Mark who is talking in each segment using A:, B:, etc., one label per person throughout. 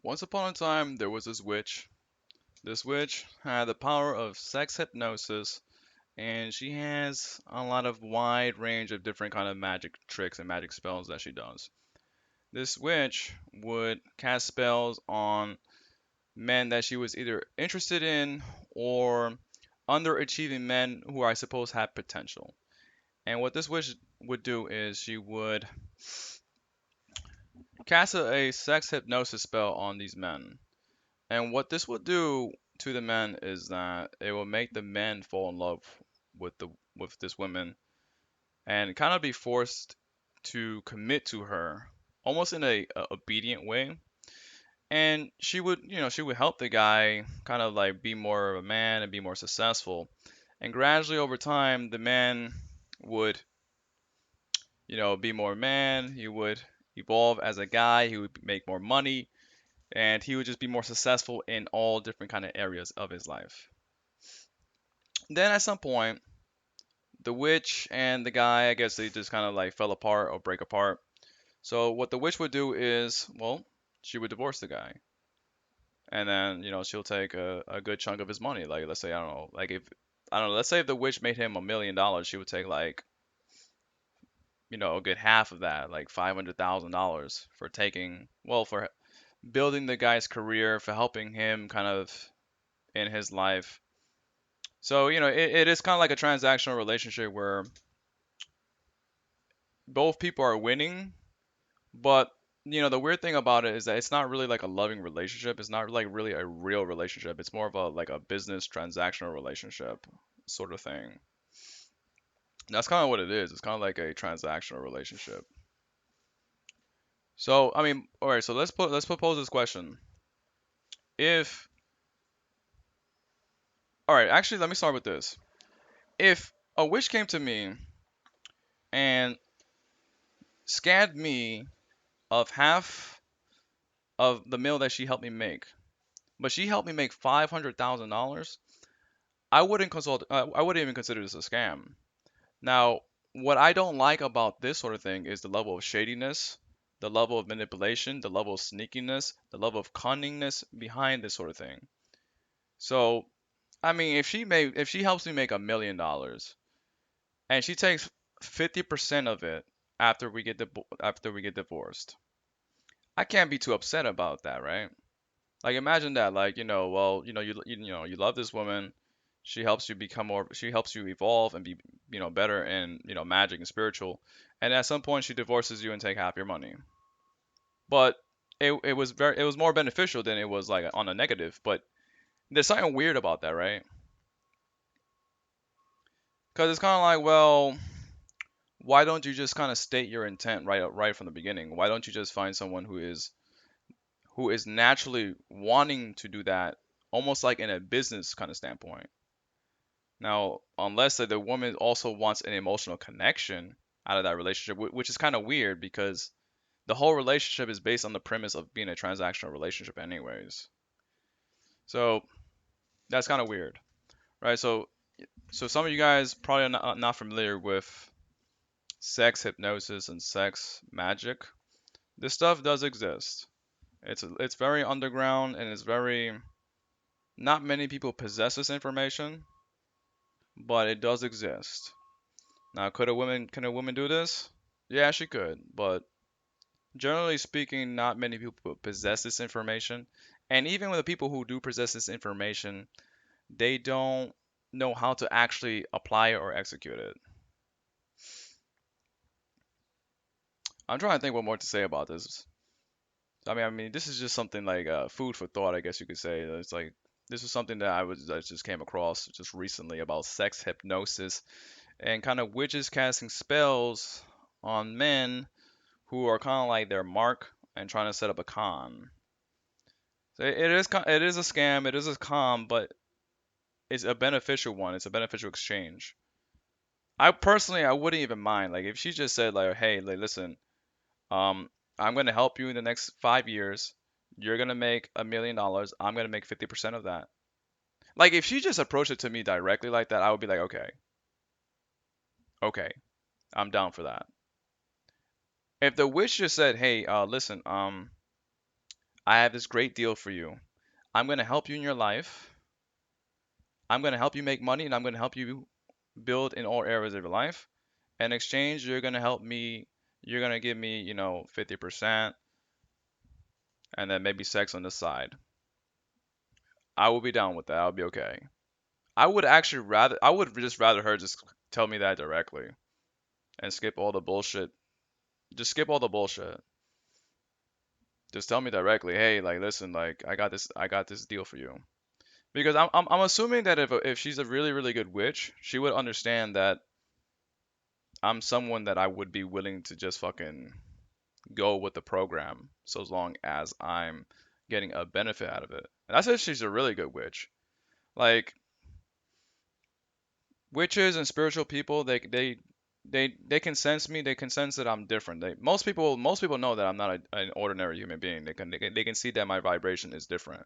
A: Once upon a time, there was this witch. This witch had the power of sex hypnosis, and she has a lot of wide range of different kind of magic tricks and magic spells that she does. This witch would cast spells on men that she was either interested in or underachieving men who I suppose had potential. And what this witch would do is she would cast a sex hypnosis spell on these men. And what this will do to the men is that it will make the men fall in love with the with this woman and kind of be forced to commit to her almost in a obedient way. And she would help the guy kind of like be more of a man and be more successful. And gradually over time, the man would, be more man. He would evolve as a guy. He would make more money, and he would just be more successful in all different kind of areas of his life. Then at some point, the witch and the guy, I guess they just kind of like fell apart or break apart. So what the witch would do is, well, she would divorce the guy. And then, she'll take a good chunk of his money. Like, let's say, I don't know, like if, I don't know, let's say if the witch made him $1 million, she would take like, a good half of that, like $500,000 for taking, well, for building the guy's career, for helping him kind of in his life. So, it is kind of like a transactional relationship where both people are winning, but the weird thing about it is that it's not really like a loving relationship. It's not like really a real relationship. It's more of a like a business transactional relationship sort of thing. That's kind of what it is. It's kind of like a transactional relationship. So, I mean, all right, so let's propose this question. If All right, actually let me start with this. If a witch came to me and scammed me of half of the meal that she helped me make, but she helped me make $500,000, I wouldn't even consider this a scam. Now, what I don't like about this sort of thing is the level of shadiness, the level of manipulation, the level of sneakiness, the level of cunningness behind this sort of thing. So, I mean, if she helps me make $1 million and she takes 50% of it after we get divorced, I can't be too upset about that, right? Like imagine that, like, well, you love this woman. She helps you evolve and be, better in, magic and spiritual. And at some point she divorces you and take half your money. But it was more beneficial than it was like on a negative. But there's something weird about that, right? Because it's kind of like, well, why don't you just kind of state your intent right from the beginning? Why don't you just find someone who is naturally wanting to do that, almost like in a business kind of standpoint? Now, unless the woman also wants an emotional connection out of that relationship, which is kind of weird because the whole relationship is based on the premise of being a transactional relationship, anyways. So that's kind of weird, right? So some of you guys probably are not familiar with sex hypnosis and sex magic. This stuff does exist. It's very underground and it's very not many people possess this information, but it does exist. Now, can a woman do this? Yeah, she could, but generally speaking, not many people possess this information. And even with the people who do possess this information, they don't know how to actually apply it or execute it. I'm trying to think what more to say about this. I mean, this is just something like food for thought, I guess you could say. It's like this is something that I just came across just recently about sex hypnosis and kind of witches casting spells on men who are kind of like their mark and trying to set up a con. So it is a scam, it is a con, but it's a beneficial one. It's a beneficial exchange. I wouldn't even mind like if she just said like, hey, like listen, um, I'm gonna help you in the next 5 years. You're gonna make $1 million. I'm gonna make 50% of that. Like if she just approached it to me directly like that, I would be like, okay, okay, I'm down for that. If the witch just said, hey, listen, I have this great deal for you. I'm going to help you in your life. I'm going to help you make money and I'm going to help you build in all areas of your life. In exchange, you're going to help me, you're going to give me, 50% and then maybe sex on the side. I will be down with that. I'll be okay. I would just rather her just tell me that directly and skip all the bullshit. Just skip all the bullshit. Just tell me directly, hey, like, listen, like, I got this deal for you. Because I'm assuming that if she's a really, really good witch, she would understand that I'm someone that I would be willing to just fucking go with the program so long as I'm getting a benefit out of it. And that's if she's a really good witch. Like witches and spiritual people, they can sense me. They can sense that I'm different. Most people know that I'm not an ordinary human being. They can see that my vibration is different.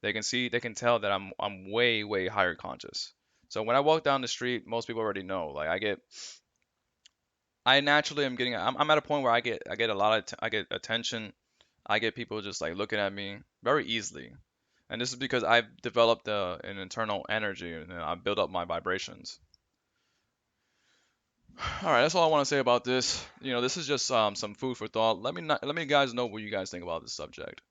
A: They can tell that I'm way way higher conscious. So when I walk down the street, most people already know. Like I naturally am getting. I'm at a point where I get a lot of I get attention. I get people just like looking at me very easily, and this is because I've developed an internal energy and I built up my vibrations. All right, that's all I want to say about this. This is just some food for thought. Let me guys know what you guys think about this subject.